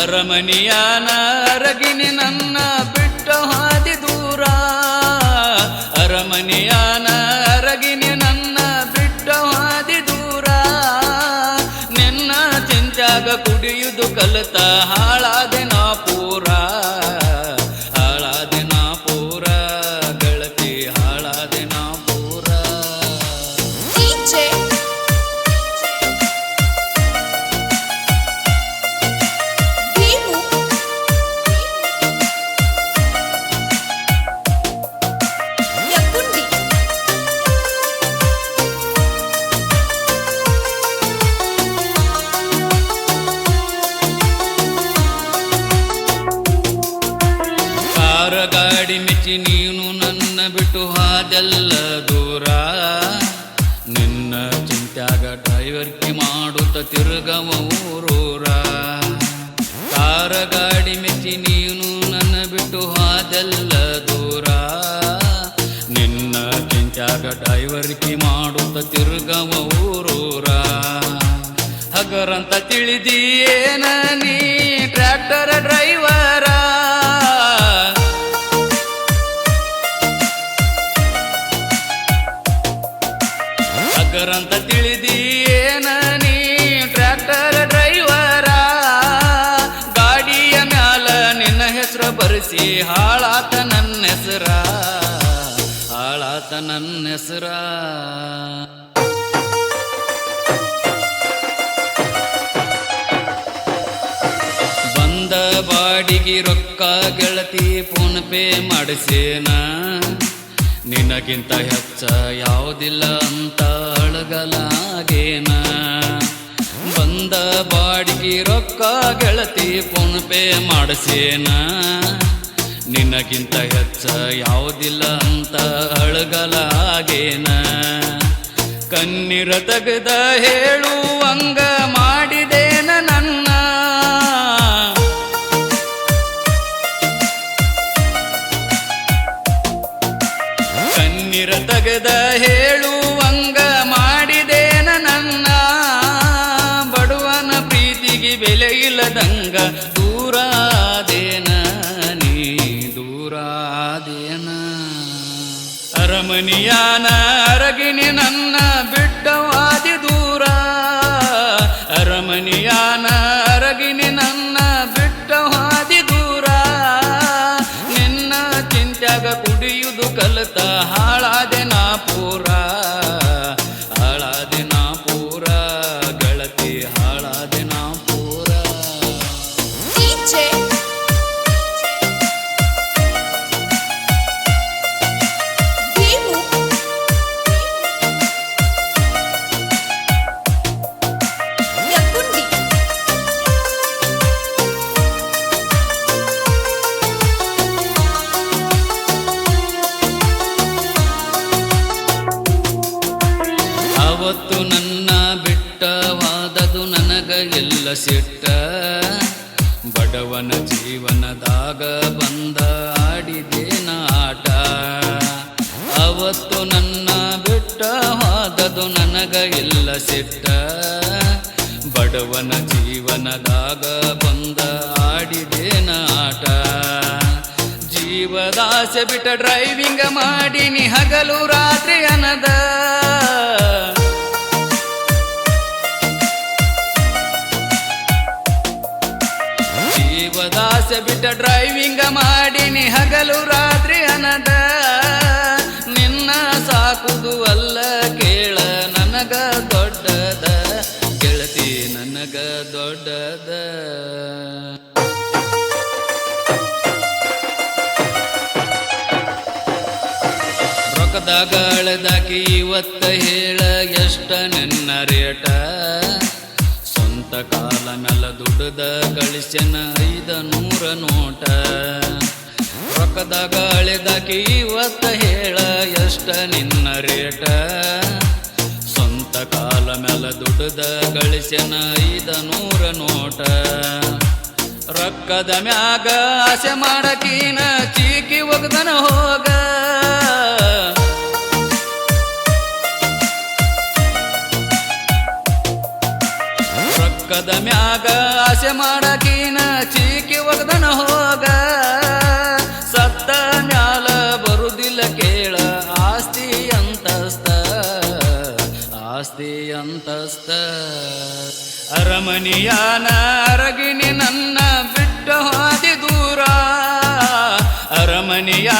ಅರಮನಿಯಾನ ಅರಗಿನಿ ನನ್ನ ಬಿಟ್ಟ ಹಾದಿ ದೂರ ಅರಮನಿಯಾನ ಅರಗಿನಿ ನನ್ನ ಬಿಟ್ಟ ಹಾದಿ ದೂರ ನಿನ್ನ ಚಿಂತ್ಯಾಗ ಕುಡಿಯುವುದು ಕಲಿತ ಹಾಳಾದೆ ನಾ ಪೂರ ಹಾಳಾದೆ ನಾ ಪೂರ ಗೆಳತಿ ಹಾಳಾದೆ ನಾ ಪೂರ ಗಾಡಿ ಮೆಚ್ಚಿ ನೀನು ನನ್ನ ಬಿಟ್ಟು ಹಾದೆಲ್ಲ ದೂರ ನಿನ್ನ ಚಿಂತ್ಯಾಗ ಡ್ರೈವರ್ಕಿ ಮಾಡುತ್ತ ತಿರುಗವ ಊರೂರ ಕಾರ ಗಾಡಿ ಮೆಚ್ಚಿ ನೀನು ನನ್ನ ಬಿಟ್ಟು ಹಾದೆಲ್ಲ ದೂರ ನಿನ್ನ ಚಿಂತ್ಯಾಗ ಡ್ರೈವರ್ಕಿ ಮಾಡುತ್ತ ತಿರುಗವ ಊರೂರ ಹಗರಂತ ತಿಳಿದಿಯೇನ ನೀ ಟ್ರ್ಯಾಕ್ಟರ್ ಡ್ರೈವರ ಅಂತ ತಿಳಿದಿಯೇನ ನೀ ಟ್ರ್ಯಾಕ್ಟರ್ ಡ್ರೈವರ ಗಾಡಿಯ ಮ್ಯಾಲ ನಿನ್ನ ಹೆಸರು ಬರೆಸಿ ಹಾಳಾತ ನನ್ನ ಹೆಸರ ಹಾಳಾತ ನನ್ನ ಹೆಸರ ಬಂದ ಬಾಡಿಗೆ ರೊಕ್ಕ ಗೆಳತಿ ಫೋನ್ ಪೇ ಮಾಡಿಸೇನ ನಿನಗಿಂತ ಹೆಚ್ಚ ಯಾವುದಿಲ್ಲ ಅಂತ ಅಳಗಲಾಗೇನ ಬಂದ ಬಾಡಿಗೆ ರೊಕ್ಕ ಗೆಳತಿ ಫೋನ್ ಪೇ ಮಾಡಿಸೇನ ನಿನಗಿಂತ ಹೆಚ್ಚ ಯಾವುದಿಲ್ಲ ಅಂತ ಅಳಗಲಾಗೇನ ಕಣ್ಣೀರ ತೆಗೆದ ಹೇಳುವಂಗ ಮಾಡಿದೇನ ನನ್ನ ಕಣ್ಣೀರ ತೆಗೆದ ಹೇಳುವಂಗ ಮಾಡಿದೇನ ನನ್ನ ಬಡವನ ಪ್ರೀತಿಗೆ ಬೆಲೆ ಇಲ್ಲದಂಗ ದೂರಾದೇನ ನೀ ದೂರಾದೇನ ಅರಮನಿಯಾನ ಅರಗಿನಿ ನನ್ನ ಬಿಟ್ಟವಾದಿ ದೂರ ಅರಮನಿಯಾನ ಅರಗಿನಿ ನನ್ನ ಬಿಟ್ಟವಾದಿ ದೂರ ನಿನ್ನ ಚಿಂತ್ಯಾಗ ಕುಡಿಯುವುದು ಕಲಿತ ಹಾಳಾದೆ ನಾ ಪೂರ ಹಾಳಾದೆ ನಾ ಪೂರ ಗೆಳತಿ ಹಾಳಾದೆ ನಾ ಪೂರ ಅವತ್ತು ನನ್ನ ಬಿಟ್ಟವಾದದು ನನಗ ಎಲ್ಲ ಸಿಟ್ಟ ಬಡವನ ಜೀವನದಾಗ ಬಂದ ಆಡಿದೇನ ಆಟ ಅವತ್ತು ನನ್ನ ಬಿಟ್ಟವಾದದು ನನಗ ಎಲ್ಲ ಸಿಟ್ಟ ಬಡವನ ಜೀವನದಾಗ ಬಂದ ಆಡಿದೇನ ಆಟ ಜೀವದಾಸೆ ಬಿಟ್ಟ ಡ್ರೈವಿಂಗ್ ಮಾಡಿನಿ ಹಗಲು ರಾತ್ರಿ ಅನ್ನದ ಜೀವದಾಸೆ ಬಿಟ್ಟ ಡ್ರೈವಿಂಗ್ ಮಾಡಿನಿ ಹಗಲು ರಾತ್ರಿ ಅನ್ನದ ನಿನ್ನ ಸಾಕುದು ಅಲ್ಲ ಕೇಳ ನನಗ ದೊಡ್ಡದ ಗೆಳತಿ ನನಗ ದೊಡ್ಡದ ರೊಕ್ಕದಾಗ ಅಳದಾಕಿ ಇವತ್ತ ಹೇಳ ಎಷ್ಟ ನಿನ್ನ ರೇಟ ಸ್ವಂತ ಕಾಲ ಮೆಲ ದುಡ್ದ ಗಳಿಸ್ಯನ 500 ನೋಟ ರೊಕ್ಕದಾಗ ಅಳೆದಾಕಿ ಇವತ್ತ ಹೇಳ ಎಷ್ಟ ನಿನ್ನ ರೇಟ ಸ್ವಂತ ಕಾಲ ಮೆಲ ದುಡ್ದ ಗಳಿಸ್ಯನ 500 ನೋಟ ರೊಕ್ಕದ ಮ್ಯಾಗ ಆಸೆ ಮಾಡಕೀನ ಚೀಕಿ ಒಗ್ದನ ಹೋಗ ರೊಕ್ಕದ ಮ್ಯಾಗ ಮ್ಯಾಗ ಆಸೆ ಮಾಡಕೀನ ಚೀಕಿ ಒಗದನ ಹೋಗ ಸತ್ತ ಮ್ಯಾಲ ಬರುದಿಲ್ಲ ಕೇಳ ಆಸ್ತಿ ಅಂತಸ್ತ ಆಸ್ತಿ ಅಂತಸ್ತ ಅರಮನಿಯಾನ ಅರಗಿನಿ ನನ್ನ ಬಿಟ್ಟು ಹಾದಿ ದೂರ ಅರಮನಿಯ